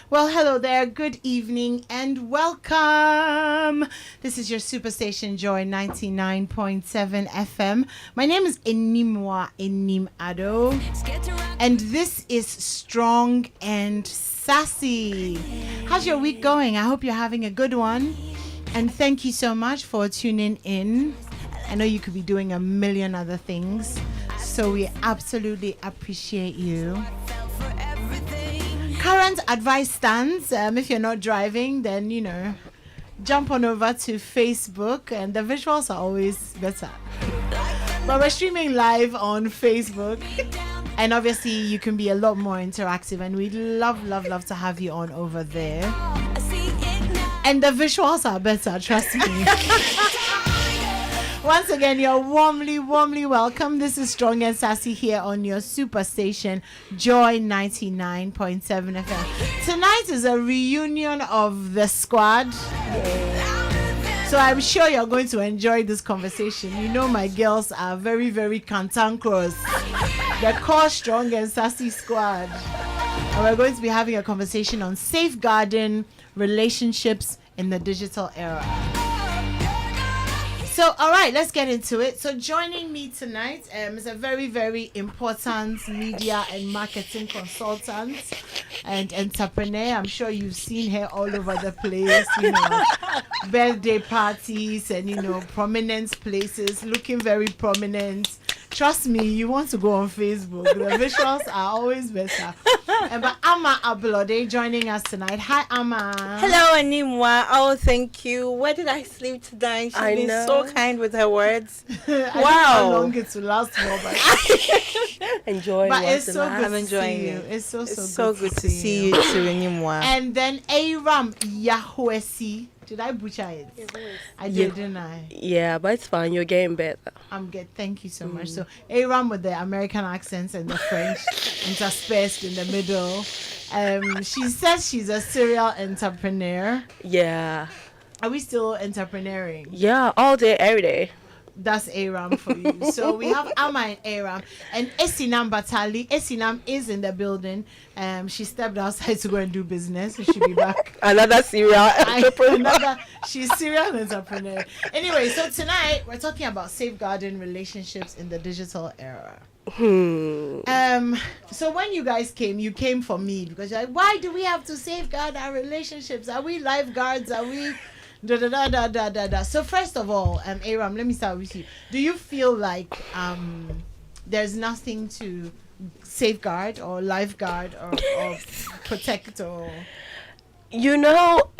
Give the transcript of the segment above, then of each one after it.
Well, hello there. Good evening and welcome. This is your Superstation Joy 99.7 FM. My name is Animwaa Anim Addo, and this is Strong and Sassy. How's your week going? I hope you're having a good one. And thank you so much for tuning in. I know you could be doing a million other things, so we absolutely appreciate you. Current advice stands. If you're not driving, then, jump on over to Facebook, and the visuals are always better. But we're streaming live on Facebook, and obviously you can be a lot more interactive, and we'd love to have you on over there. And the visuals are better, trust me. Once again, you're warmly welcome. This is Strong and Sassy here on your Superstation Joy 99.7 FM. Tonight is a reunion of the squad. So I'm sure you're going to enjoy this conversation. You know my girls are very cantankerous. The core Strong and Sassy squad. And we're going to be having a conversation on safeguarding relationships in the digital era. So, all right, let's get into it. So, joining me tonight is a very important media and marketing consultant and entrepreneur. I'm sure you've seen her all over the place, birthday parties and, prominent places, looking very prominent. Trust me, you want to go on Facebook. The visuals are always better. But Amma Ablode joining us tonight. Hi, Amma. Hello, Animwaa. Oh, thank you. Where did I sleep tonight? She's been so kind with her words. I don't know how long it will last for, but enjoy. But it's so good I'm enjoying to see you. it. It's so good to see you too, Animwaa. And then Aram Yahwesi. Did I butcher it? I did, didn't I? Yeah, but it's fine. You're getting better. I'm good. Thank you so much. So, Aram with the American accents and the French interspersed in the middle. She says she's a serial entrepreneur. Yeah. Are we still entrepreneuring? Yeah, all day, every day. That's Aram for you. So we have Amma and Aram. And Esinam Batali. Esinam is in the building. She stepped outside to go and do business. She'll be back. Another serial entrepreneur. She's serial entrepreneur. Anyway, so tonight we're talking about safeguarding relationships in the digital era. So when you guys came, you came for me because you're like, why do we have to safeguard our relationships? Are we lifeguards? Are we So first of all, Aram, let me start with you. Do you feel like there's nothing to safeguard or lifeguard or protect or You know,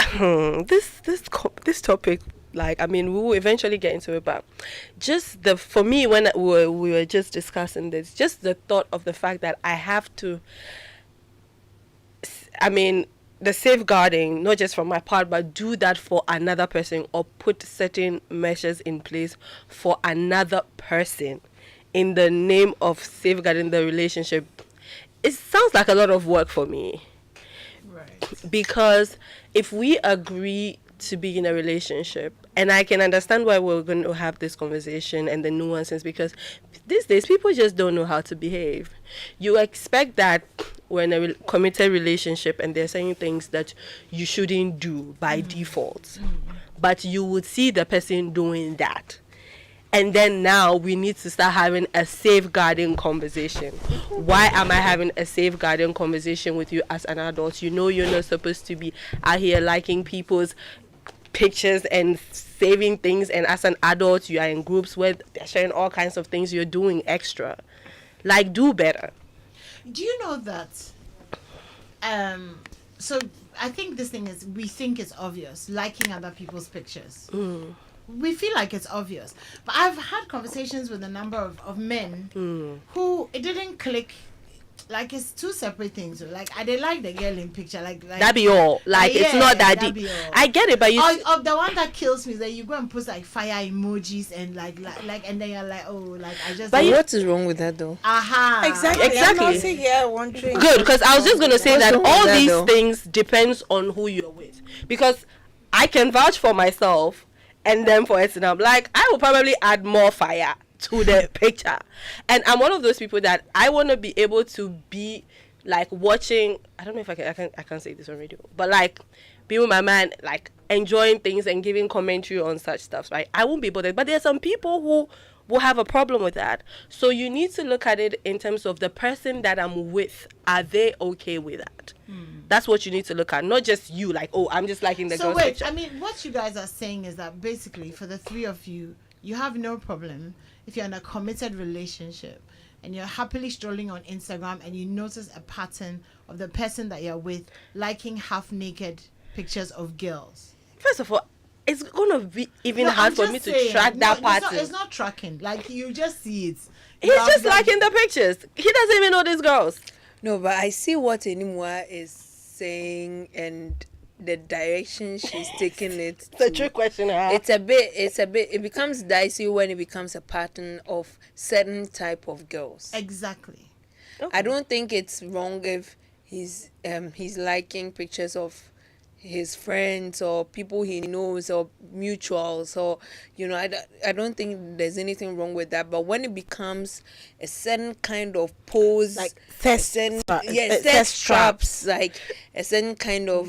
this topic, like, I mean, we will eventually get into it, but just for me, when we were just discussing this, just the thought of the fact that I have to, I mean, the safeguarding, not just from my part, but do that for another person, or put certain measures in place for another person in the name of safeguarding the relationship. It sounds like a lot of work for me. Right. Because if we agree to be in a relationship, and I can understand why we're going to have this conversation and the nuances, because these days people just don't know how to behave. You expect that we're in a committed relationship and there's certain things that you shouldn't do by default, but you would see the person doing that. And then now we need to start having a safeguarding conversation. Why am I having a safeguarding conversation with you as an adult? You know you're not supposed to be out here liking people's pictures and saving things, and as an adult you are in groups where they're sharing all kinds of things, you're doing extra. Like, do better. Do you know that? So I think this thing is, we think it's obvious, liking other people's pictures. We feel like it's obvious, but I've had conversations with a number of men who it didn't click. Like, it's two separate things. Like, I did like the girl in picture. Like that be all. Like, it's not that deep. I get it, but you. Or the one that kills me is that you go and post like fire emojis and like, and then you're like, oh, like I just. But what is wrong with that though? Exactly. I'm also here wondering. Good, because I was just gonna say that all these things depends on who you're with, because I can vouch for myself, and then for Etinam, like, I will probably add more fire to the picture, and I'm one of those people that I want to be able to be like watching. I don't know if I can't say this on radio, but like being with my man, like enjoying things and giving commentary on such stuff, right? I won't be bothered, but there are some people who will have a problem with that. So you need to look at it in terms of the person that I'm with. Are they okay with that? That's what you need to look at, not just you, like, oh, I'm just liking the girl's picture. I mean, what you guys are saying is that basically for the three of you, you have no problem if you're in a committed relationship and you're happily strolling on Instagram and you notice a pattern of the person that you're with liking half naked pictures of girls. First of all, it's gonna be even hard for me to track that pattern. It's not tracking. Like, you just see it. He's just liking the pictures. He doesn't even know these girls. No, but I see what Animwaa is saying and the direction she's taking it. It's a trick question. It becomes dicey when it becomes a pattern of certain type of girls. Exactly. Okay. I don't think it's wrong if he's liking pictures of his friends or people he knows or mutuals, or I don't think there's anything wrong with that. But when it becomes a certain kind of pose, like thirst traps, like a certain kind of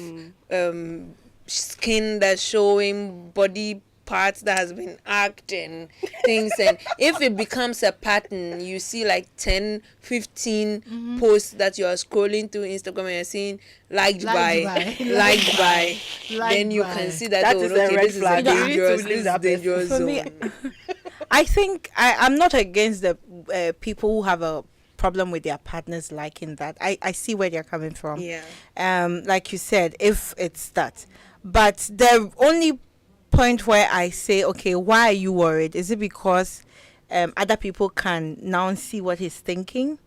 skin that's showing, body parts that has been acting things, and if it becomes a pattern, you see like 10-15 posts that you are scrolling through Instagram and you're seeing liked by, then you can see that is a red flag. This is dangerous For zone. me, I think I'm not against the people who have a problem with their partners liking that. I see where they're coming from. Like you said, if it's that, but the only point where I say, okay, why are you worried? Is it because other people can now see what he's thinking?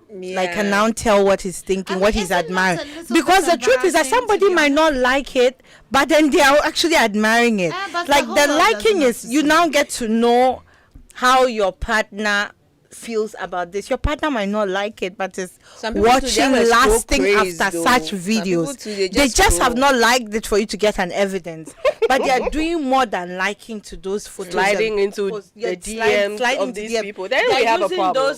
Like, can now tell what he's thinking, what he's admiring? Because the truth is that somebody might not like it, but then they are actually admiring it. Like, the liking is, you now get to know how your partner feels about this. Your partner might not like it, but it's watching lasting after such videos. They just have not liked it for you to get an evidence, but they are doing more than liking to those photos, sliding into the DMs of these people. Then we have a problem.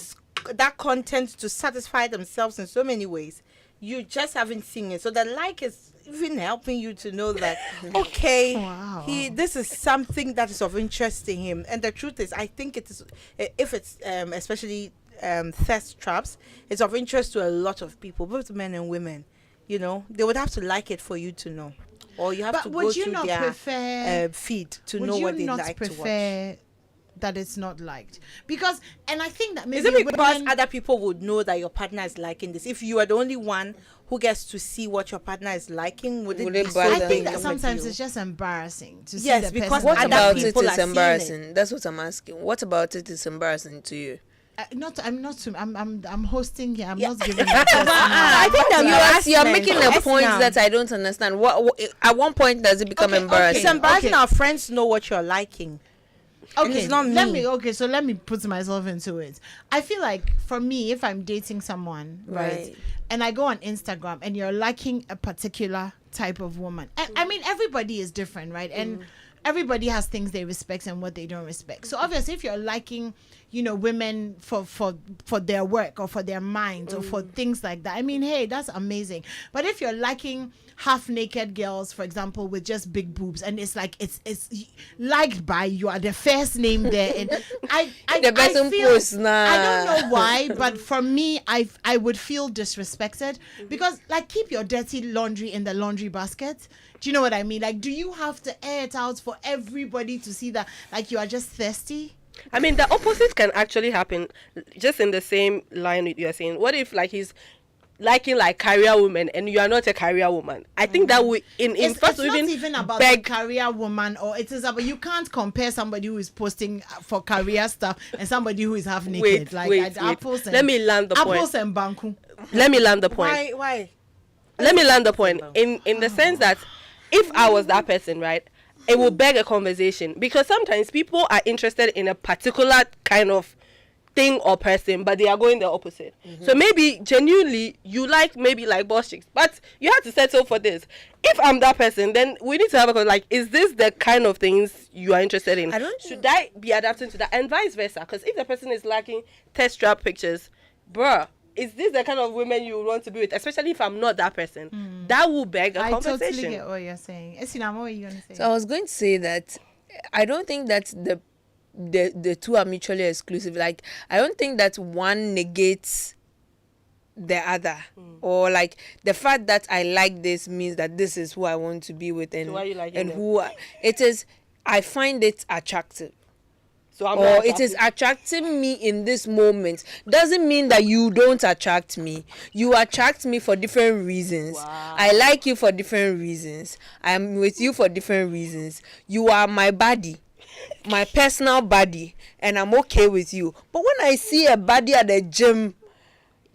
That content to satisfy themselves in so many ways. You just haven't seen it, so the like is even helping you to know that okay, this is something that is of interest to him. And the truth is, I think it is, if it's especially thirst traps, it's of interest to a lot of people, both men and women. They would have to like it for you to know, or you have to go through their feed to know what they like to watch. that it's not liked? Because, and I think that maybe Is it because women, other people would know that your partner is liking this? If you are the only one who gets to see what your partner is liking, would it be so I bother think big that with sometimes you? it's just embarrassing to Yes, see the because person. What other about it people are is seeing embarrassing? That's what I'm asking. What about it is embarrassing to you? I'm hosting here. I'm Yeah. not giving. I think that You are making a point that I don't understand. What at one point does it become Okay, embarrassing? it's embarrassing. Okay. Our friends know what you're liking. And Okay, it's not me. So let me put myself into it. I feel like for me, if I'm dating someone, right, and I go on Instagram and you're liking a particular type of woman, and I mean everybody is different, right, and everybody has things they respect and what they don't respect. So obviously, if you're liking, women for their work or for their minds or for things like that, I mean, hey, that's amazing. But if you're liking half naked girls, for example, with just big boobs, and it's like it's liked by you are the first name there, and The person posts now. I don't know why, but for me, I would feel disrespected because like keep your dirty laundry in the laundry basket. Do you know what I mean? Like, do you have to air it out for everybody to see that like you are just thirsty? I mean, the opposite can actually happen, just in the same line you're saying. What if like he's liking like career women and you are not a career woman? I think that would It's first not even about the career woman, or it is about, you can't compare somebody who is posting for career stuff and somebody who is half naked. Wait. Apples and, Let me land the point. apples and banku. Let me land the point. Why? Let me land the point in the sense that if I was that person, right, it will beg a conversation, because sometimes people are interested in a particular kind of thing or person, but they are going the opposite. So maybe genuinely you like maybe like boss chicks, but you have to settle for this. If I'm that person, then we need to have a like, is this the kind of things you are interested in? Should I be adapting to that, and vice versa? Because if the person is liking test strap pictures, bruh, is this the kind of women you want to be with? Especially if I'm not that person, that will beg a I conversation. totally get what you're saying. Esinam, what are you going to say? So I was going to say that I don't think that the two are mutually exclusive. Like, I don't think that one negates the other, or like the fact that I like this means that this is who I want to be with, and So why you liking and them? who it is. I find it attractive. So I'm Or not it is attracting me in this moment. Doesn't mean that you don't attract me. You attract me for different reasons. Wow. I like you for different reasons. I'm with you for different reasons. You are my body, my personal body, and I'm okay with you. But when I see a body at the gym,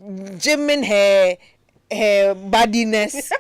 gymming her bodiness,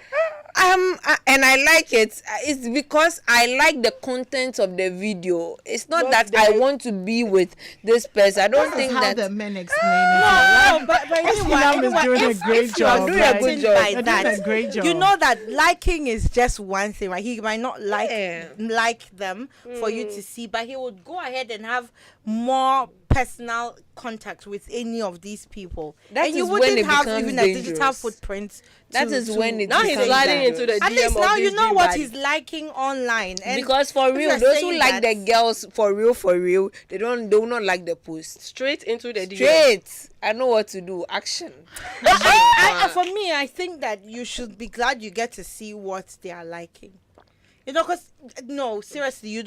and I like it. It's because I like the content of the video. It's not that I want to be with this person. I don't think how that the men explain it. No, but Esinam is doing a great job. Doing right? a good job. You're Like doing a great job. You know that liking is just one thing, right? He might not like them for you to see, but he would go ahead and have more personal contact with any of these people. That and you is when wouldn't it have becomes even a digital dangerous. footprint. That is when it now he's becomes sliding dangerous. into the At least DM now of you this know dream what body. he's liking online. And Because for if real, you're those who saying like the that- girls for real, they do not like the post. straight into the DM. Straight. I know what to do. Action. For me, I think that you should be glad you get to see what they are liking. You know, because, no, seriously,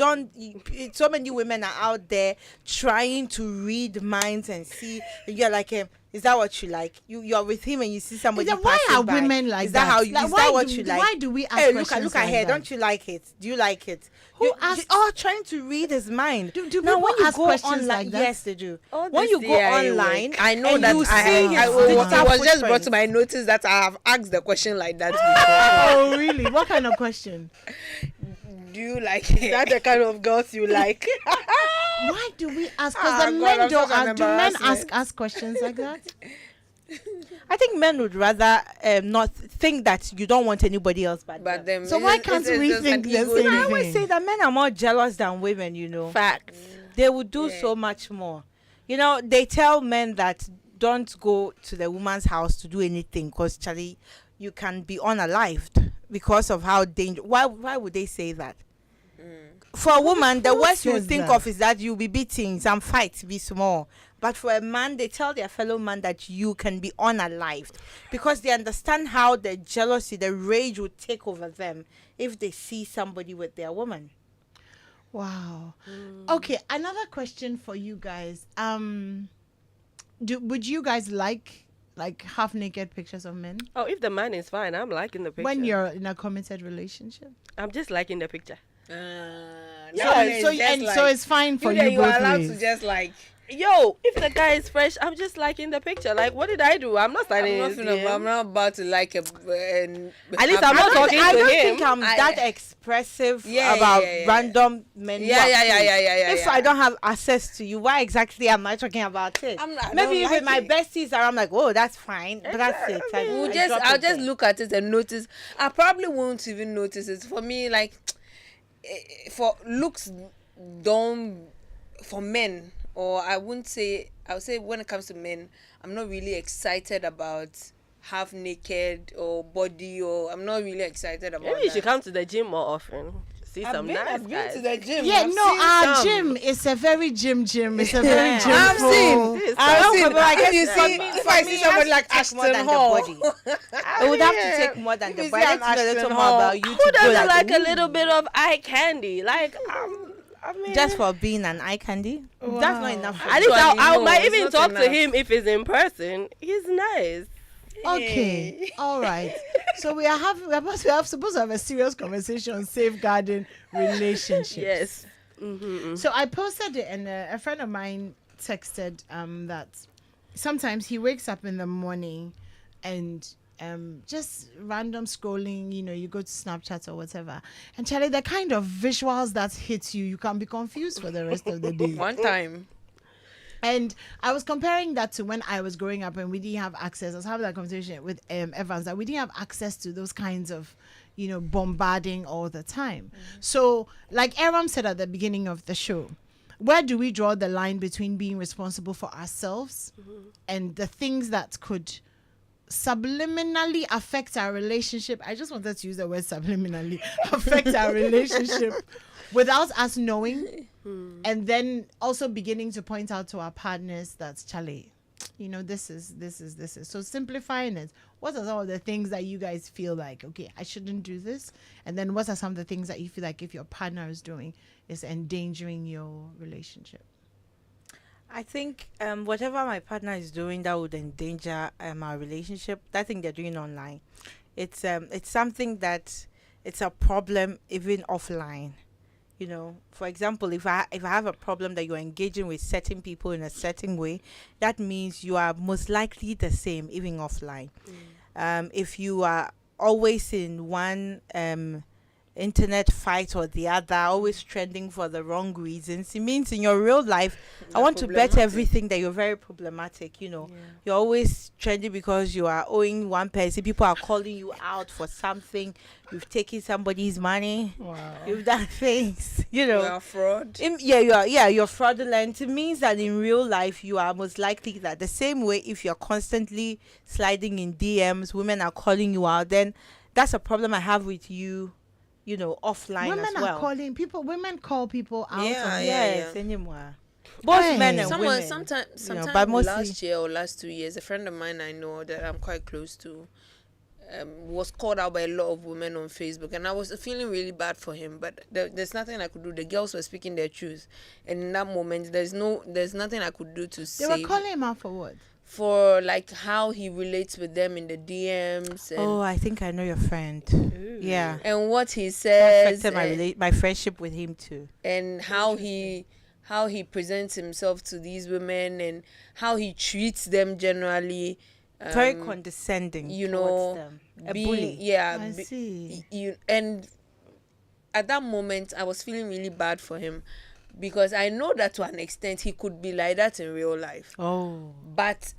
so many women are out there trying to read minds and see, and you're like, is that what you like? You're with him and you see somebody Then why passing are by. women like is that? How you, Like, is why that what do- you like? why do we ask Hey, questions look at like her. that? Don't you like it? Do you like it? Who asks- trying to read his mind. Do now, people when you ask go questions online, like that? yes, they do. All When this you go CIA online, work. I know and that you see his it digital was just brought footprint. to my notice that I have asked the question like that before. Oh, really? What kind of question? Do you like Is it? that the kind of girls you like? Why do we ask? Because Ah, the God, men I'm don't such an ask. Do men ask embarrassment. us questions like that? I think men would rather not think that you don't want anybody else but But them. them. So why can't we just think an the ego same thing. I always thing? say that men are more jealous than women, you know. Facts. They would do so much more. You know, they tell men that don't go to the woman's house to do anything because, Charlie, you can be unalived because of how dangerous. Why would they say that? For a woman, the Who worst you says think that? of is that you'll be beating, some fights be small. But for a man, they tell their fellow man that you can be unalived because they understand how the jealousy, the rage would take over them if they see somebody with their woman. Wow. Okay, another question for you guys. Would you guys like half naked pictures of men Oh, if the man is fine, I'm liking the picture. when you're in a committed relationship? I'm just liking the picture. So it's fine for you you both are allowed ways. to just like. Yo, if the guy is fresh, I'm just liking the picture. Like, what did I do? I'm not standing in his DM. I'm not about to like a. At least I'm not talking I to don't him. think I'm that expressive Yeah, about yeah. random men. Yeah. If I don't have access to you, why exactly am I talking about it? I Maybe don't with my like it. besties, I'm like, oh, that's fine, but that's it. I'll just look at it and notice. I probably won't even notice it. For me, like, for looks don't for men, or I would say when it comes to men, I'm not really excited about half naked or body, or I'm not really excited about. Maybe you should that. come to the gym more often. See some nice I've been guys. to the gym. Yeah, I've no, seen our some. gym is a very gym. It's a very gym. I've seen. This I is don't know, but I guess you for see, me- if for I me, see it somebody has like to take more Ashton than the Hall, body. It would have to take more than the If body. you I see need to know a little Ashton more Hall, about you. Who to go doesn't like, like a ooh. little bit of eye candy? Like, I mean, Just for being an eye candy? Wow. That's not enough. for at me. least I Actually, might no, even it's not talk to enough. him if he's in person. He's nice. Okay, all right. So we're supposed to have a serious conversation on safeguarding relationships. Yes. Mm-hmm. So I posted it, and a friend of mine texted that sometimes he wakes up in the morning and just random scrolling, you go to Snapchat or whatever, and Charlie, the kind of visuals that hit you can be confused for the rest of the day. one time. And I was comparing that to when I was growing up and we didn't have access. I was having that conversation with Evans, that we didn't have access to those kinds of, bombarding all the time. So, like Aram said at the beginning of the show, where do we draw the line between being responsible for ourselves and the things that could subliminally affect our relationship? I just wanted to use the word subliminally affect our relationship without us knowing, and then also beginning to point out to our partners that, Charlie, this is so simplifying it. What are some of the things that you guys feel like, okay, I shouldn't do this, and then what are some of the things that you feel like if your partner is doing is endangering your relationship? I think whatever my partner is doing that would endanger our relationship, that thing they're doing online, it's something that it's a problem even offline. For example, if I have a problem that you're engaging with certain people in a certain way, that means you are most likely the same even offline. If you are always in one internet fight or the other, always trending for the wrong reasons, it means in your real life, I want to bet everything that you're very problematic. You're always trending because you are owing one person, people are calling you out for something, you've taken somebody's money, you've done things, You are fraud. You're fraudulent. It means that in real life you are most likely that. The same way, if you're constantly sliding in DMs, women are calling you out, then that's a problem I have with you, offline Women as well. are calling people. Women call people out. Yes, anymore. Both men and women. Sometimes but mostly last year or last 2 years, a friend of mine I know that I'm quite close to was called out by a lot of women on Facebook, and I was feeling really bad for him. But there's nothing I could do. The girls were speaking their truth, and in that moment, there's nothing I could do to They save. were calling him out for what? For like how he relates with them in the DMs. And, I think I know your friend. Yeah. and what he That says. affected my friendship with him too. And how he presents himself to these women and how he treats them generally. Very condescending. Towards them. A bully. Yeah. I see. And at that moment, I was feeling really bad for him because I know that to an extent he could be like that in real life. Oh. But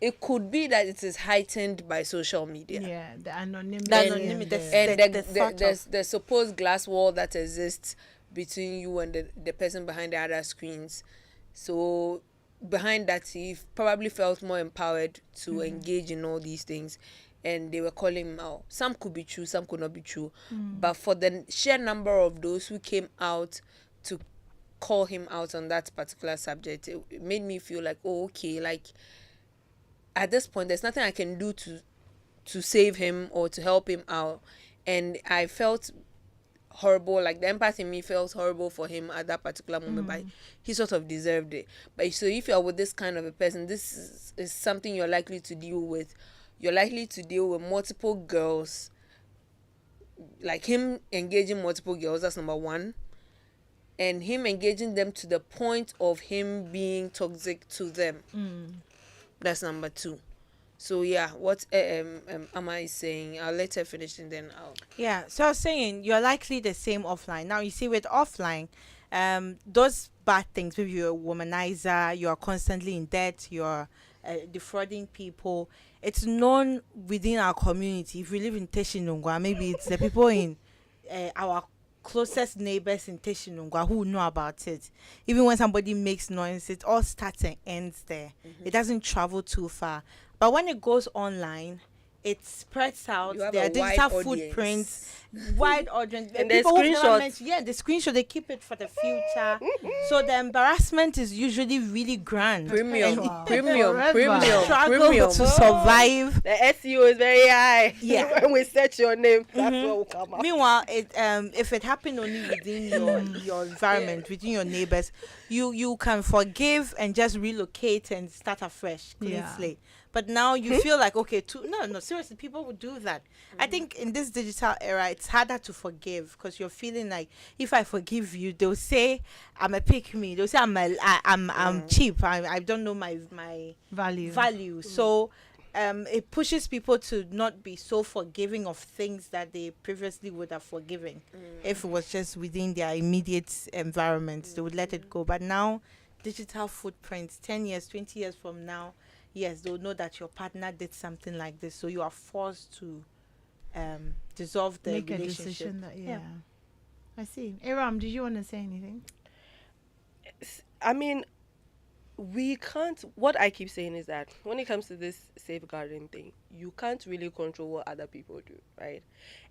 it could be that it is heightened by social media. Yeah, the anonymity. The anonymity, and And the thought of- the supposed glass wall that exists between you and the person behind the other screens. So behind that, he probably felt more empowered to engage in all these things, and they were calling him out. Some could be true, some could not be true. But for the sheer number of those who came out to call him out on that particular subject, it made me feel like, oh, okay, like at this point, there's nothing I can do to save him or to help him out. And I felt horrible, like the empath in me feels horrible for him at that particular moment, but he sort of deserved it. But so if you're with this kind of a person, this is something you're likely to deal with. You're likely to deal with multiple girls, like him engaging multiple girls, that's number one, and him engaging them to the point of him being toxic to them. That's number two. So yeah, what am I saying? I'll let her finish and then I'll. Yeah, so I was saying you're likely the same offline. Now you see with offline, those bad things, maybe you're a womanizer, you're constantly in debt, you're defrauding people. It's known within our community. If we live in Teshinungwa, maybe it's the people in our closest neighbors in Teshinungwa who know about it. Even when somebody makes noise, it all starts and ends there. It doesn't travel too far. But when it goes online, it spreads out. There are digital footprints, wide audience, and the the screenshot, they keep it for the future. So the embarrassment is usually really grand. Premium. Struggle to survive. The SEO is very high. Yeah. When we search your name, that's what will come up. Meanwhile, if it happened only within your environment, within your neighbors, you can forgive and just relocate and start afresh, clean slate. But now you feel like, okay, no, seriously, people would do that. I think in this digital era, it's harder to forgive because you're feeling like, if I forgive you, they'll say I'm a pick me. They'll say I'm cheap. I don't know my value. So it pushes people to not be so forgiving of things that they previously would have forgiven if it was just within their immediate environment. They would let it go. But now, digital footprints, 10 years, 20 years from now, yes, they'll know that your partner did something like this, so you are forced to dissolve the Make relationship. a decision that, yeah. I see. Aram, did you want to say anything? I mean, we can't. What I keep saying is that when it comes to this safeguarding thing, you can't really control what other people do, right?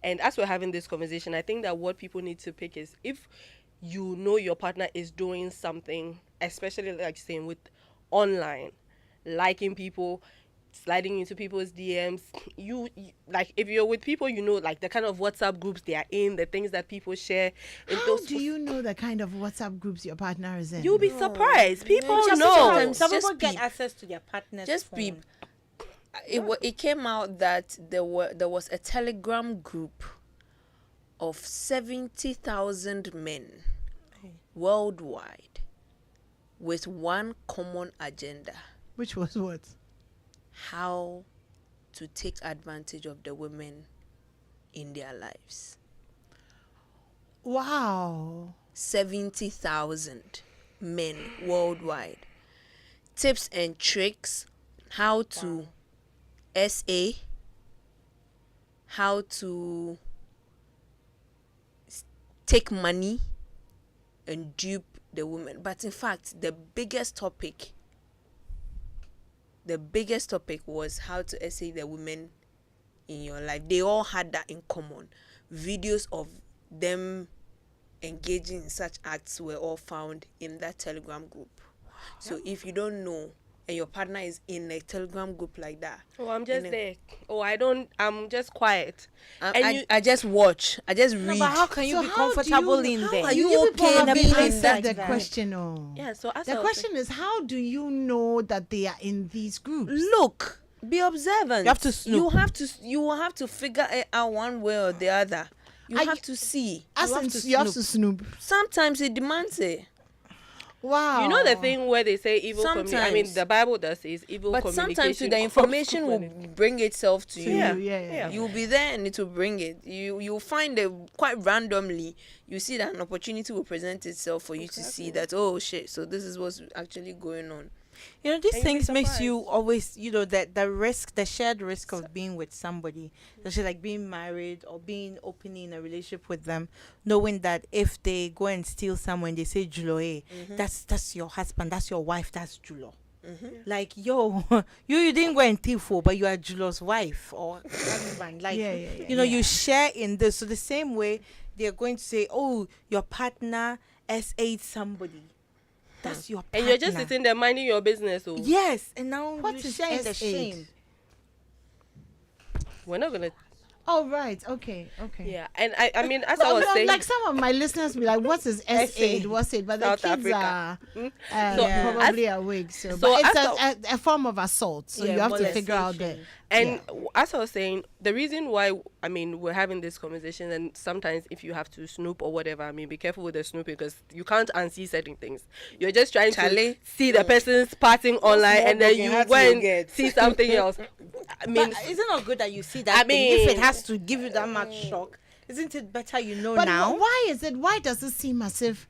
And as we're having this conversation, I think that what people need to pick is, if you know your partner is doing something, especially like saying with online, liking people, sliding into people's DMs, you like, if you're with people, you know, like the kind of WhatsApp groups they are in, the things that people share. How do you know the kind of WhatsApp groups your partner is in? You'll be surprised. People Just know. sometimes some Just people get peep. access to their partner's Just phone. peep. It came out that there was a Telegram group of 70,000 men worldwide with one common agenda: Which was what? how to take advantage of the women in their lives. Wow. 70,000 men worldwide. Tips and tricks: how to SA, how to take money and dupe the women. But in fact, the biggest topic was how to essay the women in your life. They all had that in common. Videos of them engaging in such acts were all found in that Telegram group. So if you don't know and your partner is in a Telegram group like that, I'm just there. I'm just quiet. I just watch. I just read. But how can you be comfortable in there? Are you okay Have being in answered that? the question? Oh. Yeah, so The question is, how do you know that they are in these groups? Look, be observant. You have to snoop. You will have to figure it out one way or the other. You have to see. You have to snoop. Sometimes it demands it. Wow. You know the thing where they say evil communication. I mean, Sometimes. the Bible does say is evil But communication. sometimes the information will bring itself to you. Yeah. You'll be there and it will bring it. You'll find it quite randomly. You see that an opportunity will present itself for you to see that, oh shit, so this is what's actually going on. You know, these And you'll be things makes you surprised. always, you know, that the shared risk of being with somebody, especially like being married or being openly in a relationship with them, knowing that if they go and steal someone, they say Julo, that's your husband, that's your wife, that's Julo. Like, yo, you didn't go and thief, but you are Julo's wife or husband. Like, you know, you share in this. So the same way they're going to say, oh, your partner S8 somebody. That's your partner. And you're just sitting there minding your business. Oh. Yes, and now What you is share in the S8? shame. We're not gonna Oh, right. Okay. Yeah, and I mean, as I was saying, like some of my listeners be like, "What is S8? What's it?" But the South kids Africa. are So, probably awake. So so but it's as a form of assault. So you have to figure out the. And as I was saying, the reason why, I mean, we're having this conversation, and sometimes if you have to snoop or whatever, I mean, be careful with the snooping, because you can't unsee certain things. You're just trying to see the person's parting online, and then you go and see something else. I mean, but isn't it good that you see that? I mean, if it has to give you that much shock, isn't it better But now? why does it seem as if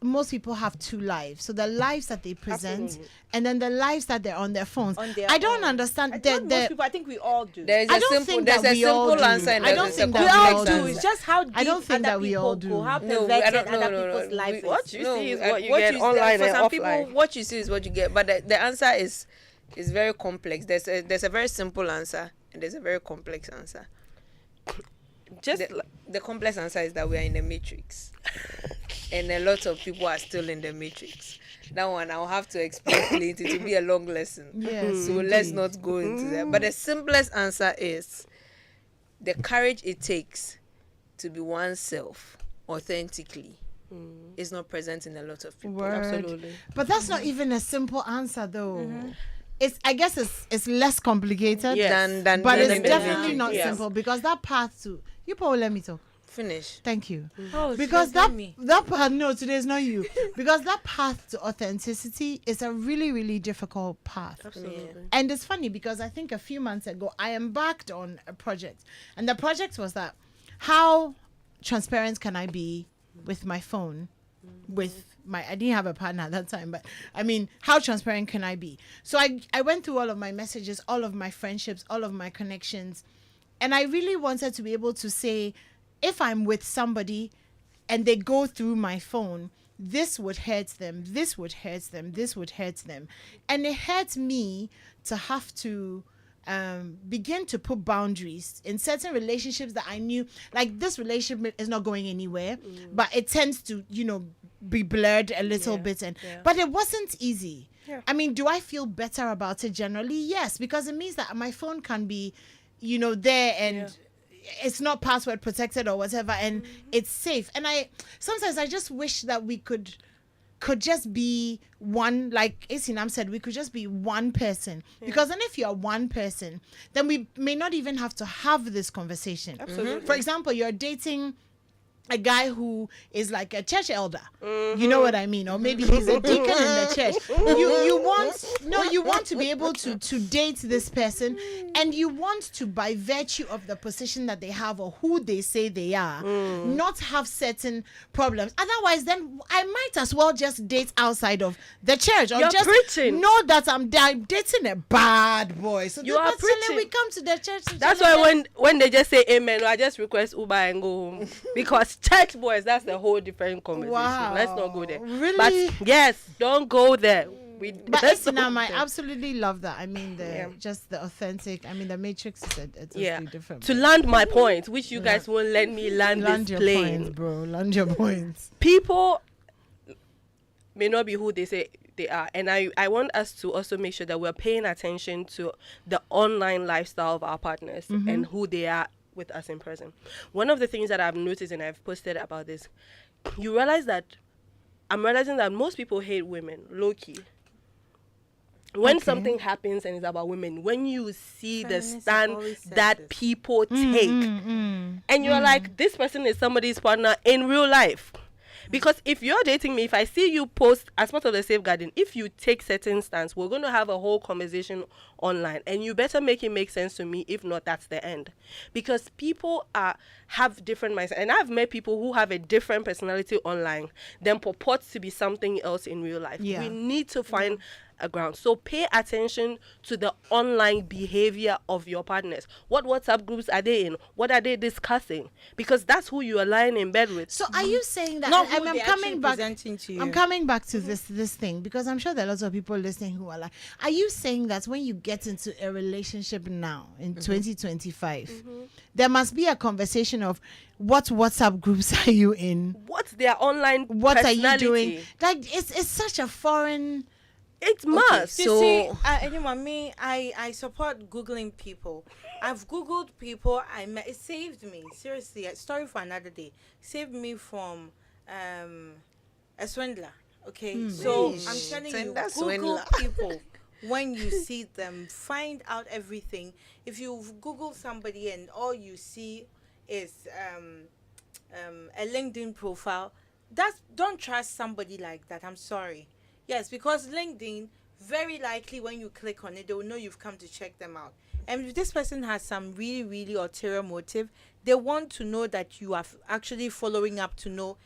most people have two lives? So the lives that they present, and then the lives that they're on their phones. I don't understand. Most people, I think we all do. There's a simple answer. I don't think we that all do. It's just how deep I don't think other that we all people do. how No, perverted no, other people's life is. what you see is what you get for online and some offline. people, what you see is what you get. But the answer is very complex. There's a very simple answer and there's a very complex answer. Just The complex answer is that we are in the matrix, and a lot of people are still in the matrix. That one I'll have to explain later. It will be a long lesson. Yes, So let's not go into that. But the simplest answer is the courage it takes to be oneself authentically is not present in a lot of people. Word. absolutely. But that's not even a simple answer, though. I guess it's less complicated. Yes. Than But being it's in the definitely matrix. not Yes. simple, because that path to you probably let me talk. Finish. Thank you. Oh, Because today's not me. that path, no, today's not you. Because that path to authenticity is a really, really difficult path. Absolutely. And it's funny because I think a few months ago I embarked on a project, and the project was that how transparent can I be with my phone, I didn't have a partner at that time, but I mean, how transparent can I be? So I went through all of my messages, all of my friendships, all of my connections, and I really wanted to be able to say, if I'm with somebody and they go through my phone, this would hurt them, this would hurt them, this would hurt them. And it hurt me to have to begin to put boundaries in certain relationships that I knew, like this relationship is not going anywhere, but it tends to, be blurred a little bit. But it wasn't easy. Yeah. I mean, do I feel better about it generally? Yes, because it means that my phone can be, there and it's not password protected or whatever, and it's safe. And sometimes I just wish that we could just be one, like Asinam said, we could just be one person. Because then if you're one person, then we may not even have to have this conversation. Absolutely. For example, you're dating a guy who is like a church elder, you know what I mean, or maybe he's a deacon in the church. You want to be able to date this person, and you want to, by virtue of the position that they have or who they say they are, not have certain problems. Otherwise, then I might as well just date outside of the church, or You're just preaching. know that I'm dating a bad boy. So You are that's when preaching. we come to the church. That's why when they just say amen, I just request Uber and go home. Because church boys, that's the whole different conversation. Wow. Let's not go there. Really? But yes, don't go there. But let's Isinam, not I go there. absolutely love that. I mean, just the authentic. I mean, the Matrix is a totally different. To land my point, which you guys won't let me land this your plane. points, bro. Land your points. People may not be who they say they are, and I want us to also make sure that we're paying attention to the online lifestyle of our partners and who they are with us in person. One of the things that I've noticed, and I've posted about this, I'm realizing that most people hate women, low-key. When something happens and it's about women, when you see Feminists the stand always said that this. people take, and you're like, this person is somebody's partner in real life. Because if you're dating me, if I see you post as part of the safeguarding, if you take certain stance, we're going to have a whole conversation online, and you better make it make sense to me. If not, that's the end. Because people have different mindsets, and I've met people who have a different personality online than purports to be something else in real life. Yeah. We need to find a ground. So pay attention to the online behavior of your partners. What WhatsApp groups are they in? What are they discussing? Because that's who you are lying in bed with. So are you saying that? Not I'm who they're coming actually back. presenting to you. I'm coming back to this thing, because I'm sure there are lots of people listening who are like, are you saying that when you get into a relationship now in 2025, there must be a conversation of what WhatsApp groups are you in? What's their online What are you personality? doing? Like it's such a foreign. It must. You So- see, anyway, me, I support Googling people. I've Googled people I met. It saved me. Seriously, a story for another day. Saved me from a swindler. Okay, so I'm telling you, Tinder Google swindler. people. When you see them, find out everything. If you Google somebody and all you see is a LinkedIn profile, don't trust somebody like that. I'm sorry. Yes, because LinkedIn, very likely when you click on it, they will know you've come to check them out. And if this person has some really, really ulterior motive, they want to know that you are actually following up to know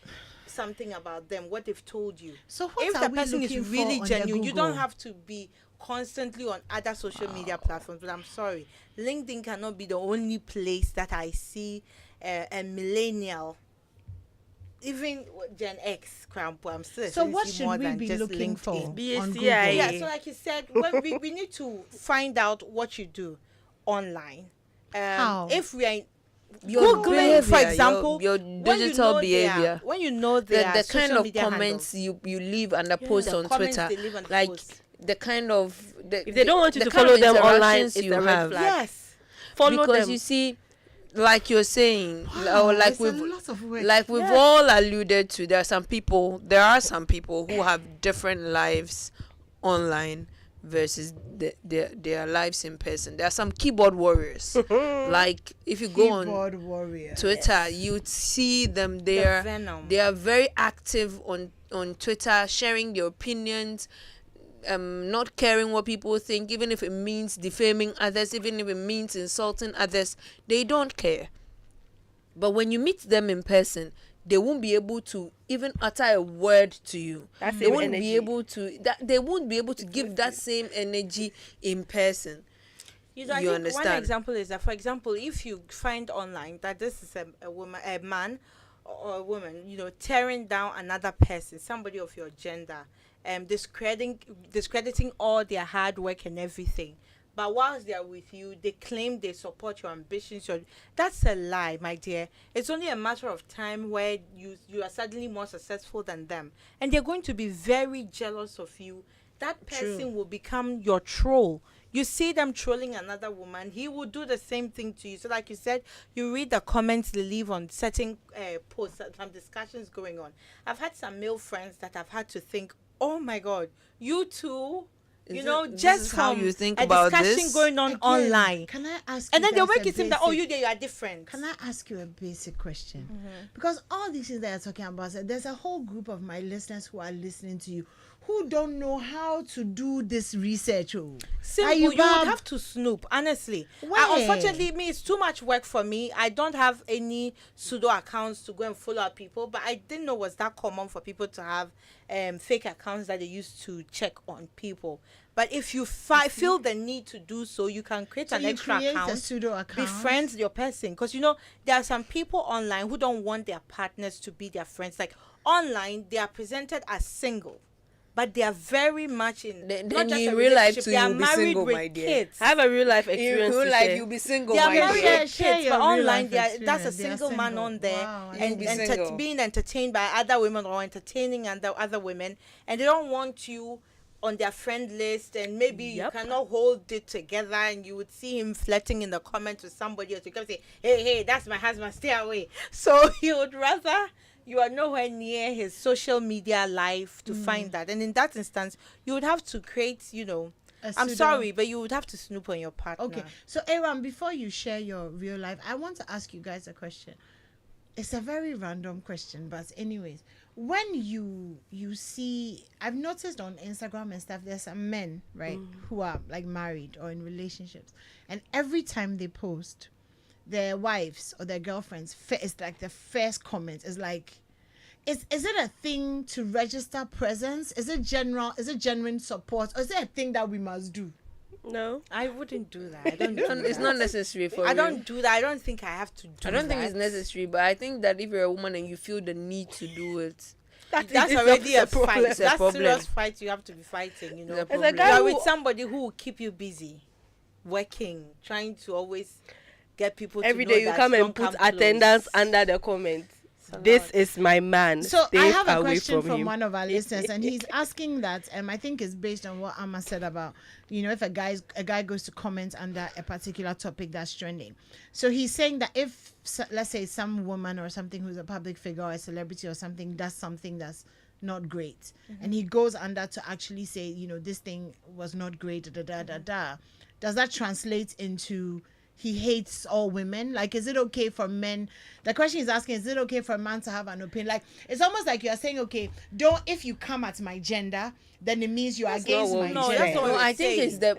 something about them, what they've told you. So what if are the we person looking is for really on genuine, the you don't Google? have to be constantly on other social media platforms. But I'm sorry, LinkedIn cannot be the only place that I see a millennial, even Gen X, Crampo. I'm still So what see should more we than be just looking LinkedIn. for on BACI. Google? Yeah, so like you said, we need to find out what you do online. How? If we are Your Googling, behavior, for example, your when you digital know behavior, when you know the kind social of media comments handles, you leave under posts the on comments Twitter, they leave on the like post. the kind of If they don't want you the to kind follow of them online, interactions it's you a red have. flag. Yes. Follow Because them. you see, like you're saying, Wow, or like it's a lot of work. we've Yes. all alluded to, there are some people who have different lives online versus their lives in person. There are some keyboard warriors. Like if you go on Keyboard warrior. Twitter, you'd see them The there. venom. They are very active on Twitter, sharing their opinions, not caring what people think, even if it means defaming others, even if it means insulting others. They don't care. But when you meet them in person, they won't be able to even utter a word to you. That They same won't be energy. able to. They won't be able to give that same energy in person. You know, I You think understand? one example is that, for example, if you find online that this is a woman, a man or a woman, tearing down another person, somebody of your gender, discrediting all their hard work and everything. But whilst they are with you, they claim they support your ambitions. That's a lie, my dear. It's only a matter of time where you are suddenly more successful than them. And they're going to be very jealous of you. That person will become your troll. You see them trolling another woman, he will do the same thing to you. So like you said, you read the comments they leave on certain posts, some discussions going on. I've had some male friends that I've had to think, oh my God, you too? This Just is how from you think a about discussion this? going on Again, online. Can I ask And you then they'll guys make a it seem that, basic- you are different. Can I ask you a basic question? Because all these things that you're talking about, there's a whole group of my listeners who are listening to you who don't know how to do this research. Simple. You would have to snoop, honestly. Why? Unfortunately, it's too much work for me. I don't have any pseudo accounts to go and follow up people, but I didn't know it was that common for people to have fake accounts that they used to check on people. But if you feel the need to do so, you can create an extra account. A pseudo account. Befriend your person, because there are some people online who don't want their partners to be their friends. Like online, they are presented as single, but they are very much in. Then not just in a real life relationship, too, they are you'll be married single, with my dear. kids. I have a real life In experience. real to life, share. you'll be single, They are my married dear. with Share kids, your but real online, life that's a experience. They are single man single. on there Wow, I and see. Single. being entertained by other women or entertaining other women, and they don't want you on their friend list, and maybe you cannot hold it together, and you would see him flirting in the comments with somebody else. You come say, hey, that's my husband, stay away. So you would rather you are nowhere near his social media life to find that. And in that instance, you would have to create, I'm sorry, but you would have to snoop on your partner. Okay, so Aaron, before you share your real life, I want to ask you guys a question. It's a very random question, but anyways, when you see, I've noticed on Instagram and stuff, there's some men, right, who are like married or in relationships, and every time they post, their wives or their girlfriends, it's like the first comment is like, is it a thing to register presence? Is it genuine support, or is it a thing that we must do? No, I wouldn't do that. I don't do It's that. not necessary for I you. don't do that. I don't think I have to do that. I don't think it's necessary, but I think that if you're a woman and you feel the need to do it, That's it's already a problem. fight. It's a That's problem. serious fight you have to be fighting, It's a As a problem. guy You are who- with somebody who will keep you busy, working, trying to always get people every to know day you that come and don't put come attendance close. under the comments. This is my man. So Stay I have a away question from him. one of our listeners, and he's asking that. I think it's based on what Amma said about, if a guy goes to comment under a particular topic that's trending. So he's saying that if, let's say, some woman or something who's a public figure or a celebrity or something does something that's not great, and he goes under to actually say, this thing was not great, does that translate into he hates all women? Like, is it okay for men? The question he's asking, is it okay for a man to have an opinion? Like, it's almost like you're saying, okay, if you come at my gender, then it means you're against my gender. That's not what I we're think saying.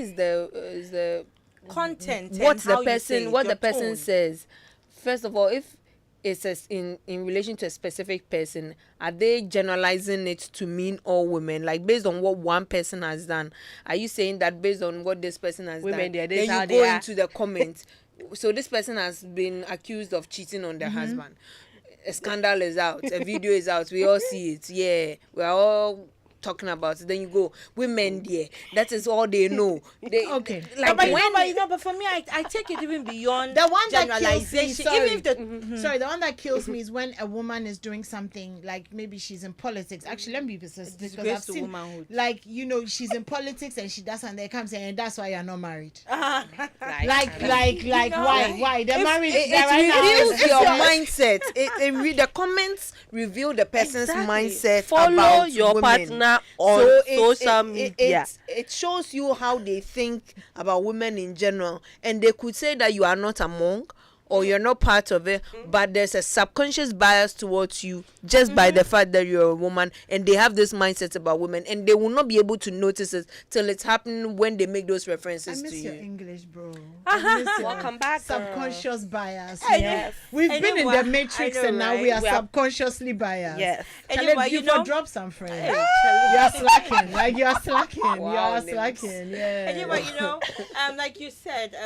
it's the Content. what and how the you say person it, what your the person tone. says. First of all, if it's in relation to a specific person, are they generalizing it to mean all women? Like, based on what one person has done, are you saying that based on what this person has Women, done, this then how you they go are. into the comments? So this person has been accused of cheating on their husband. A scandal is out, a video is out, we all see it. Yeah, we're all talking about it. Then you go, women there, that is all they know. Okay. Like, But for me, I take it even beyond The one that kills me, generalization. sorry. Even if the Sorry, the one that kills me is when a woman is doing something, like maybe she's in politics. Actually, let me be specific, because disgrace I've to seen, womanhood. like, she's in politics and she does, and they come saying, and that's why you're not married. like, Why? They're married. It they're right now. reveals your mindset. The comments reveal the person's mindset. Follow about your women. partner on social media. It shows you how they think about women in general, and they could say that you are not among or you're not part of it, but there's a subconscious bias towards you just by the fact that you're a woman, and they have this mindset about women, and they will not be able to notice it till it's happening when they make those I references miss to your you. English, bro. I miss your Welcome back, girl. subconscious bias. Yes. We've I been know in what- the matrix, I know, and now we right? are We are- subconsciously biased. Yes. Charlie, Anyway, you you know- drop some friends. Charlie. You're slacking. Like, you're slacking. Wow, you're Nims. slacking. Yeah. Anyway, like you said,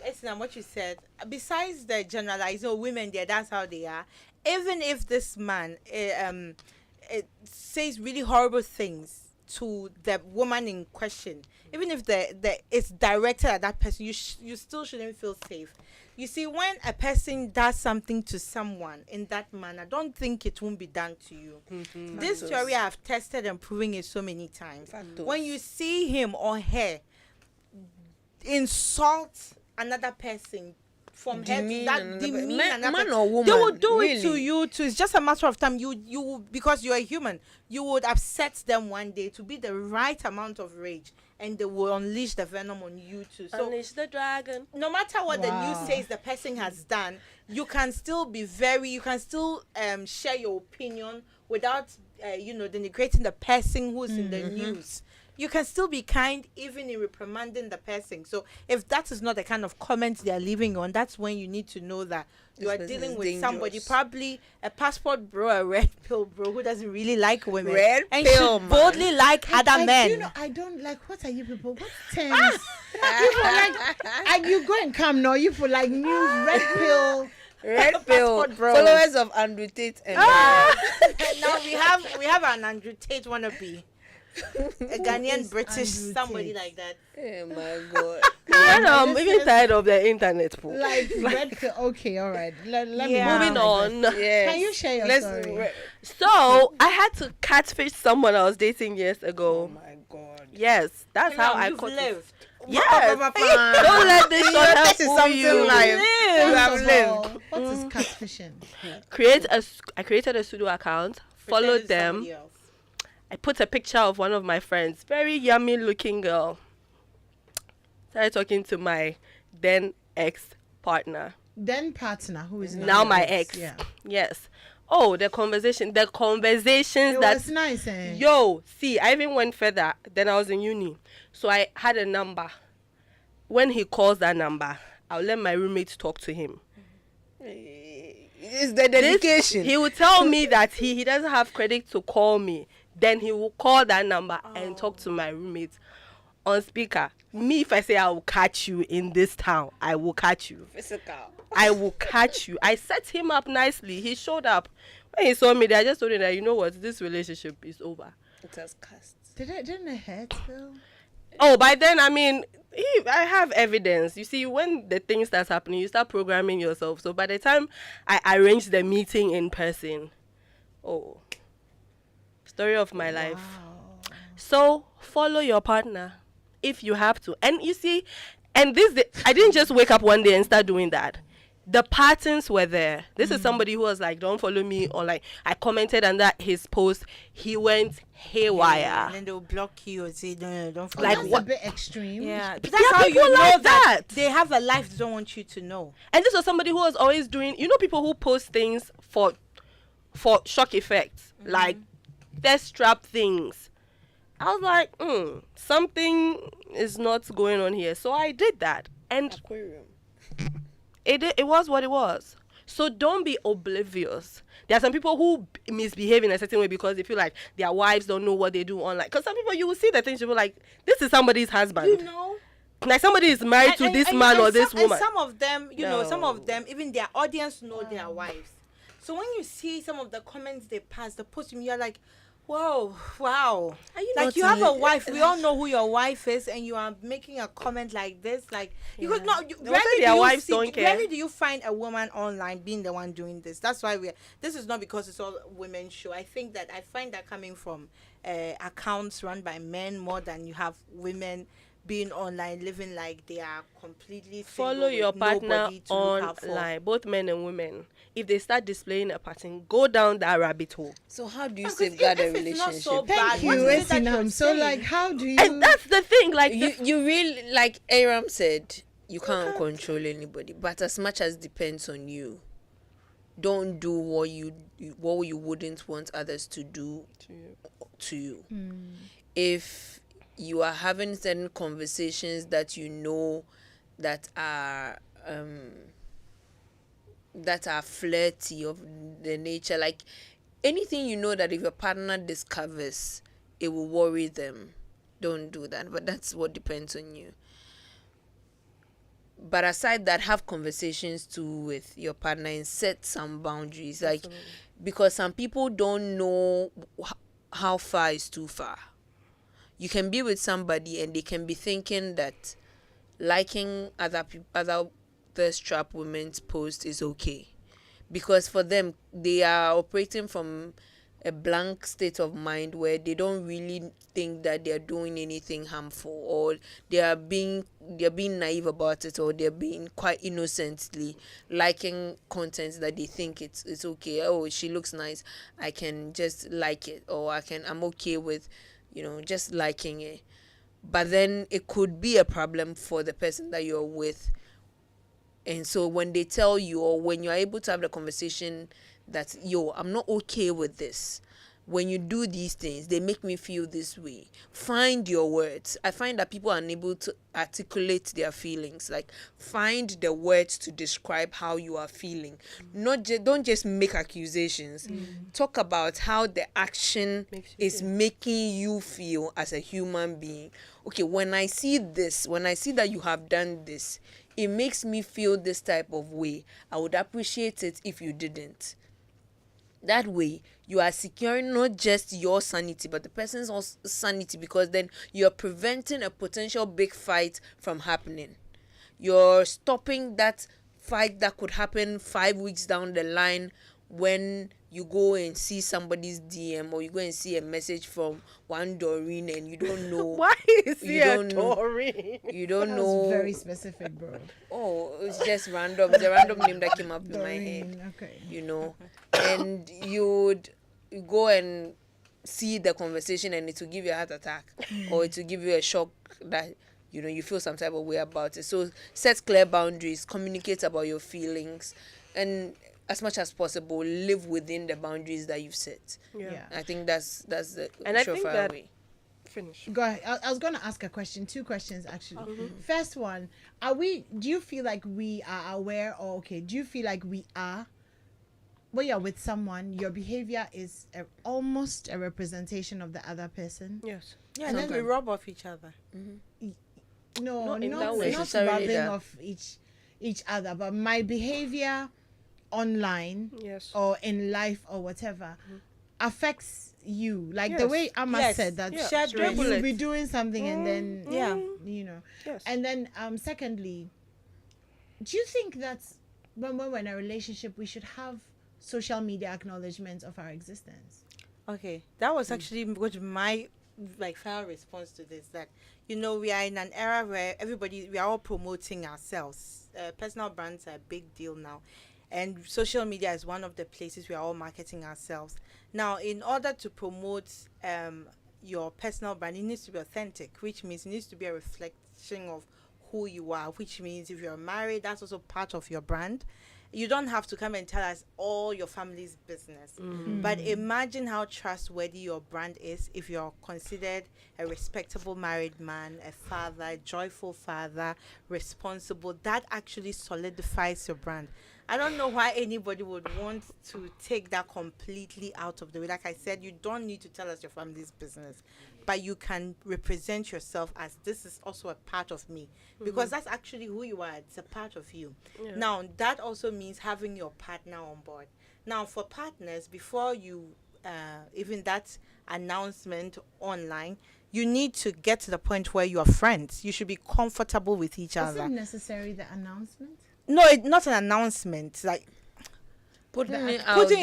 Esna, what you said, besides the generalizing of women there, that's how they are. Even if this man it says really horrible things to the woman in question, even if it's directed at that person, you still shouldn't feel safe. You see, when a person does something to someone in that manner, don't think it won't be done to you. This theory I've tested and proven it so many times. When you see him or her insult another person from head to Demean that another demean man- another man person, or woman, they will do it to really? you too. It's just a matter of time. You because you're a human, you would upset them one day to be the right amount of rage, and they will unleash the venom on you too. So Unleash the dragon. no matter what the Wow. news says the person has done, you can still share your opinion without denigrating the person who's in the news. You can still be kind even in reprimanding the person. So if that is not the kind of comments they are leaving on, that's when you need to know that you This are person dealing is with somebody, dangerous. probably a passport bro, a red pill bro who doesn't really like women. Red and pill, should man. boldly like other men. I don't like. What are you people? What terms? You for like, you go and come now. You for like news, red pill. Red pill, Passport bro. followers of Andrew Tate and And now we have an Andrew Tate wannabe. A Ghanaian British, Andrew somebody Tate? like that. oh my god. And I'm this even is- tired of the internet. Po. Like red pill. Okay, all right. Let me Yeah. Moving on. Yes. Can you share your Let's story? So I had to catfish someone I was dating years ago. Oh my god. Yes, that's how I You've caught it. lived. Yes. Don't let this short hair This is fool something you. like you First have of lived. all, what is catfishing? I created a pseudo account, followed them. Somebody else. I put a picture of one of my friends, very yummy looking girl. Started talking to my then ex partner, Then partner, who is now your my ex. Yeah. Yes. Oh, the conversations It that was nice, eh? yo, see, I even went further. Then I was in uni, so I had a number. When he calls that number, I'll let my roommate talk to him. It's the dedication. He will tell me that he doesn't have credit to call me. Then he will call that number and talk to my roommate on speaker. Me, if I say I will catch you in this town, I will catch you. Physical. I will catch you. I set him up nicely. He showed up. When he saw me there, I just told him that, you know what, this relationship is over. It has cast. Didn't it hurt though? Oh, by then, I mean, I have evidence. You see, when the thing starts happening, you start programming yourself. So by the time I arrange the meeting in person, oh, story of my life. So follow your partner if you have to. And you see, and I didn't just wake up one day and start doing that. The patterns were there. This is somebody who was like, don't follow me, or like, I commented under his post, he went haywire. Yeah, and then they'll block you or say, no, don't follow Like me. that's a bit extreme. Yeah, but Yeah, that's how you people know like that that. they have a life they don't want you to know. And this was somebody who was always doing, people who post things for shock effects, like thirst trap things. I was like, something is not going on here. So I did that. And Aquarium. it was what it was. So don't be oblivious. There are some people who misbehave in a certain way because they feel like their wives don't know what they do online. Because some people, you will see the things, you will like, this is somebody's husband. You know? Like somebody is married to this man or this woman. And some of them, some No. of them, even their audience know their wives. So when you see some of the comments they pass, the post, you're like, whoa, wow. Are you Like not you have a li- wife, we all know who your wife is, and you are making a comment like this. Like, you could not, They will say rarely their do you wives see, don't care. rarely do you find a woman online being the one doing this. That's why this is not because it's all women's show. I think that I find that coming from accounts run by men more than you have women being online, living like they are completely single Follow with your partner nobody to look out for. online, both men and women. If they start displaying a pattern, go down that rabbit hole. So how do you Because safeguard a if it's not so relationship? bad, Thank what you, is it that you're Esinam. So, saying? like, how do you? And that's the thing. Like, You really, like Aram said, you can't control anybody, but as much as depends on you, don't do what you wouldn't want others to do to you. If you are having certain conversations that you know that are flirty of the nature, like anything you know that if your partner discovers, it will worry them, don't do that. But that's what depends on you. But aside that, have conversations too with your partner and set some boundaries. Like, because some people don't know how far is too far. You can be with somebody and they can be thinking that liking other thirst trap women's posts is okay, because for them they are operating from a blank state of mind where they don't really think that they're doing anything harmful, or they're being naive about it, or they're being quite innocently liking content that they think it's okay. Oh, she looks nice, I can just like it, or I'm okay with just liking it. But then it could be a problem for the person that you're with. And so when they tell you, or when you're able to have the conversation that, I'm not okay with this, when you do these things, they make me feel this way. Find your words. I find that people are unable to articulate their feelings. Like, find the words to describe how you are feeling. Don't just make accusations. Talk about how the action is making you feel as a human being. Okay, when I see this, when I see that you have done this, it makes me feel this type of way. I would appreciate it if you didn't. That way, you are securing not just your sanity, but the person's also sanity, because then you're preventing a potential big fight from happening. You're stopping that fight that could happen 5 weeks down the line when you go and see somebody's DM, or you go and see a message from one Doreen and you don't know. why is he a Tory? You don't That know. was very specific, bro. Oh, it's just random. It's a random name that came up in my head. Doreen, okay. And you would go and see the conversation and it will give you a heart attack, or it will give you a shock that you feel some type of way about it. So set clear boundaries, communicate about your feelings, and as much as possible live within the boundaries that you've set. Yeah. I think that's the And I think surefire that- way. Finish. Go ahead. I was going to ask a question. 2 questions, actually. First one, do you feel like we are aware, or do you feel like we are, when you're with someone, your behavior is almost a representation of the other person? Yes. Yeah, and then we rub off each other. No, Not in that not way. Necessarily rubbing that. off each other, but my behavior online Yes. or in life or whatever, affects you, like the way Amma said that you'll be doing something and then you know. And then secondly, do you think that when we're in a relationship we should have social media acknowledgement of our existence? Okay, that was actually what my final response to this, that we are in an era where we are all promoting ourselves. Personal brands are a big deal now, and social media is one of the places we are all marketing ourselves. Now, in order to promote your personal brand, it needs to be authentic, which means it needs to be a reflection of who you are, which means if you're married, that's also part of your brand. You don't have to come and tell us all your family's business. But imagine how trustworthy your brand is if you're considered a respectable married man, a father, a joyful father, responsible. That actually solidifies your brand. I don't know why anybody would want to take that completely out of the way. Like I said, you don't need to tell us your family's business, but you can represent yourself as this is also a part of me, because that's actually who you are. It's a part of you. Now, that also means having your partner on board. Now, for partners, before you even that announcement online, you need to get to the point where you are friends. You should be comfortable with each other. Is it necessary, the announcement? No, it's not an announcement. Like putting it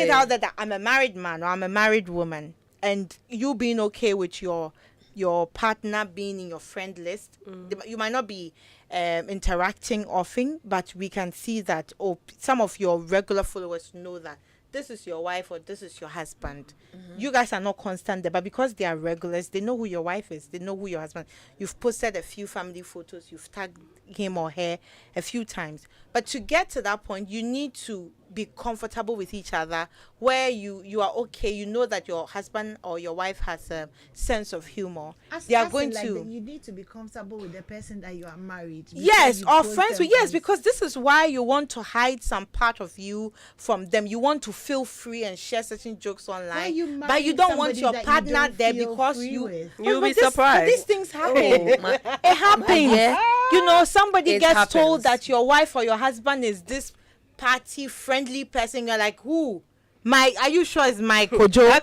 out there that I'm a married man or I'm a married woman, and you being okay with your partner being in your friend list. You might not be interacting often, but we can see that some of your regular followers know that this is your wife or this is your husband. You guys are not constant there, but because they are regulars, they know who your wife is, they know who your husband. You've posted a few family photos, you've tagged him or her a few times. But to get to that point, you need to be comfortable with each other, where you are okay. You know that your husband or your wife has a sense of humor. They are going to. You need to be comfortable with the person that you are married. Yes, or friends with. Yes, because this is why you want to hide some part of you from them. You want to feel free and share certain jokes online, but you don't want your partner there because you'll be surprised. But these things happen. It happens. Somebody gets told that your wife or your husband is this party friendly person. You're like, who? Are you sure it's my Kojo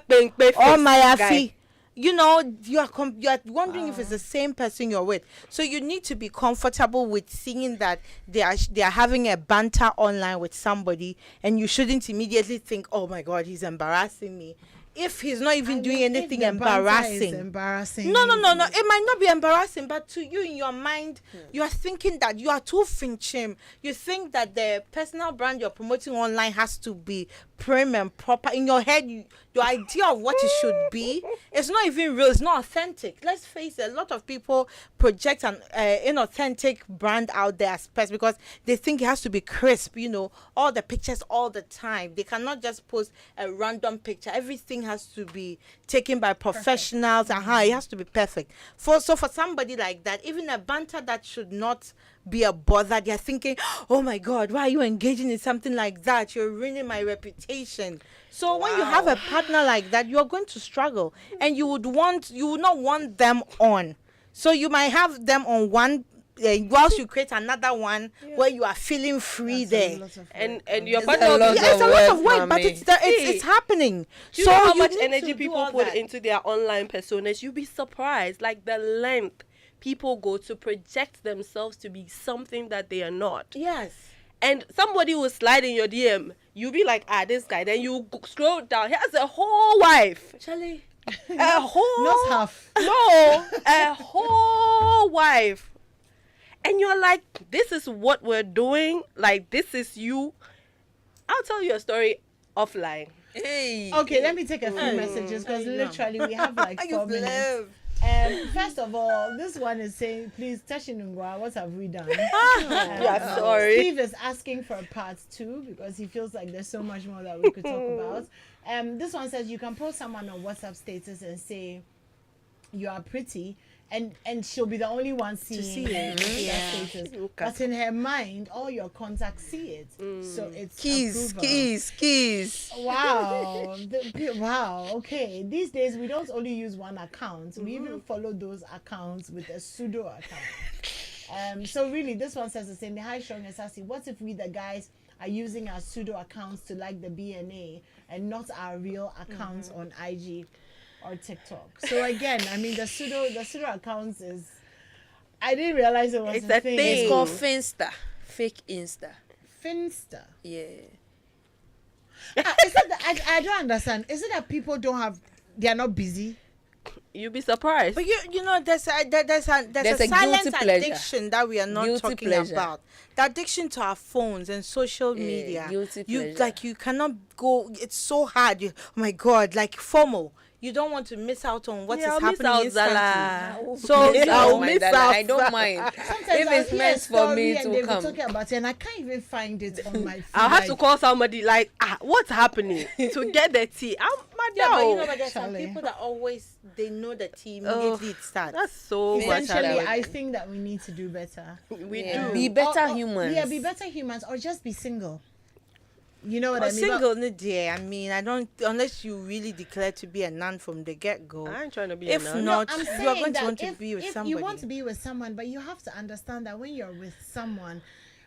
or my Afi? You are wondering if it's the same person you're with. So you need to be comfortable with seeing that they are having a banter online with somebody, and you shouldn't immediately think, oh my God, he's embarrassing me. If he's not even doing anything embarrassing. No. It might not be embarrassing, but to you, in your mind, you are thinking that you are too finchim. You think that the personal brand you're promoting online has to be prim and proper. In your head, your idea of what it should be, it's not even real. It's not authentic. Let's face it. A lot of people project an inauthentic brand out there as pets because they think it has to be crisp. All the pictures all the time. They cannot just post a random picture. Everything has to be taken by professionals. It has to be perfect. For somebody like that, even a banter that should not be a bother, they're thinking, oh my God, why are you engaging in something like that? You're ruining my reputation. So when you have a partner like that, you're going to struggle, and you would not want them on. So you might have them on one whilst you create another one where you are feeling free. That's there. And your partner it's a lot of work, but it's happening. You know how much energy people put into their online personas? You'll be surprised, like the length people go to project themselves to be something that they are not. Yes. And somebody will slide in your DM. You'll be like, this guy. Then you scroll down. He has a whole wife. Charlie. A whole. Not half. No. A whole wife. And you're like, this is what we're doing. Like, this is you. I'll tell you a story offline. Hey. Okay, let me take a few messages because literally we have like 4 minutes. First of all, this one is saying, please, Tashinungwa, what have we done? Yeah, sorry. Steve is asking for a part 2 because he feels like there's so much more that we could talk about. This one says you can post someone on WhatsApp status and say you are pretty, and she'll be the only one seeing that status. But in her mind, all your contacts see it. So it's keys. Wow. Wow. Okay. These days, we don't only use one account. We even follow those accounts with a pseudo account. So really, this one says the same. Hi, Strong and Sassy. What if we, the guys, are using our pseudo accounts to like the BNA and not our real accounts on IG or TikTok. So again, I mean the pseudo accounts is, I didn't realize it was It's a a thing. thing. It's called Finsta. Fake Insta. Finsta. Yeah. Is it that, I don't understand. Is it that people they are not busy? You'll be surprised. But you know, there's a a silent guilty pleasure. addiction that we are not Guilty talking pleasure. about. The addiction to our phones and social Yeah, media. guilty You pleasure. like you cannot go. It's so hard. Oh my God, like FOMO. You don't want to miss out on what is I'll miss happening out, instantly. Zala. So Yes, you I know, don't mind that. I don't mind. Sometimes If I'll it's hear meant a for story me and to they'll be come. talking about it, and I can't even find it on my feed. I'll have to Like, call somebody like, what's happening to get the tea. I'm mad yeah, but you know, now. but there's some Charlie. people that always they know the team Oh, immediately it starts. That's so much. essentially, happening. I think that we need to do better. We Yeah. do. Be better Or- humans. Yeah, be better humans, or just be single. You know what I Or mean? But- single, no dear. I mean, I don't unless you really declare to be a nun from the get go. I ain't trying to be If a nun. not, I'm you are saying going to that want to if, be with if somebody. you want to be with someone, but you have to understand that when you're with someone,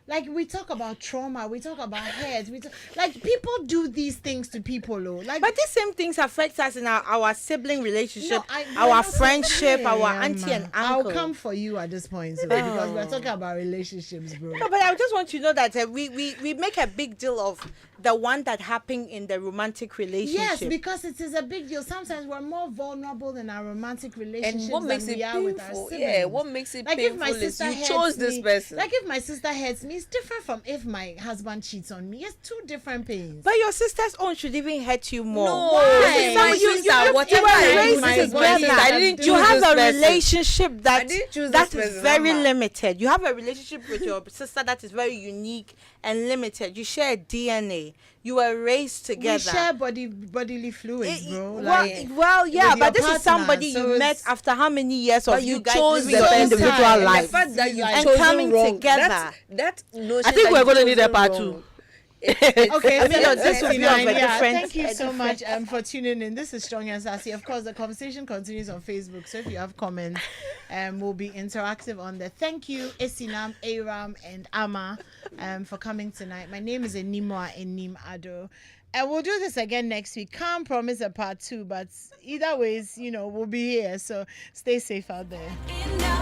like we talk about trauma, we talk about hurt, like people do these things to people, oh. Like, But these same things affect us in our sibling relationship, we're our not friendship, talking- our Yeah, auntie man. and I'll uncle. come for you at this point, so, because we're talking about relationships, bro. No, but I just want you to know that we make a big deal of the one that happened in the romantic relationship. Yes, because it is a big deal. Sometimes we're more vulnerable in our romantic relationships And what makes than it we are with our painful? siblings. Yeah, what makes it Like if my painful is sister you hurts chose this me- person. Like if my sister hurts me, it's different from if my husband cheats on me. It's two different pains. But your sister's own should even hurt you more. No, Why? this is my You- sister. you- Whatever you I were do, raised this is my together. sister. I didn't You choose have this a person. relationship that didn't choose that this is person, very Mama. limited. You have a relationship with your sister that is very unique and limited. You share DNA. You were raised together. We share bodily fluids, bro. Yeah, with but this your is somebody partner, so you met it's- after how many years But of you guys chose living the your person. individual And the And the life. fact that you And chosen coming wrong, together. that notion I think that we're you going to need a chosen part wrong. two. Okay, I mean, so this will be of a 69, yeah. different- Thank you a so much for tuning in. This is Strong and Sassy. Of course, the conversation continues on Facebook. So if you have comments, we'll be interactive on there. Thank you, Isinam, Aram, and Ama, for coming tonight. My name is Animwaa Anim Addo. And we'll do this again next week. Can't promise a part two, but either ways, we'll be here. So stay safe out there.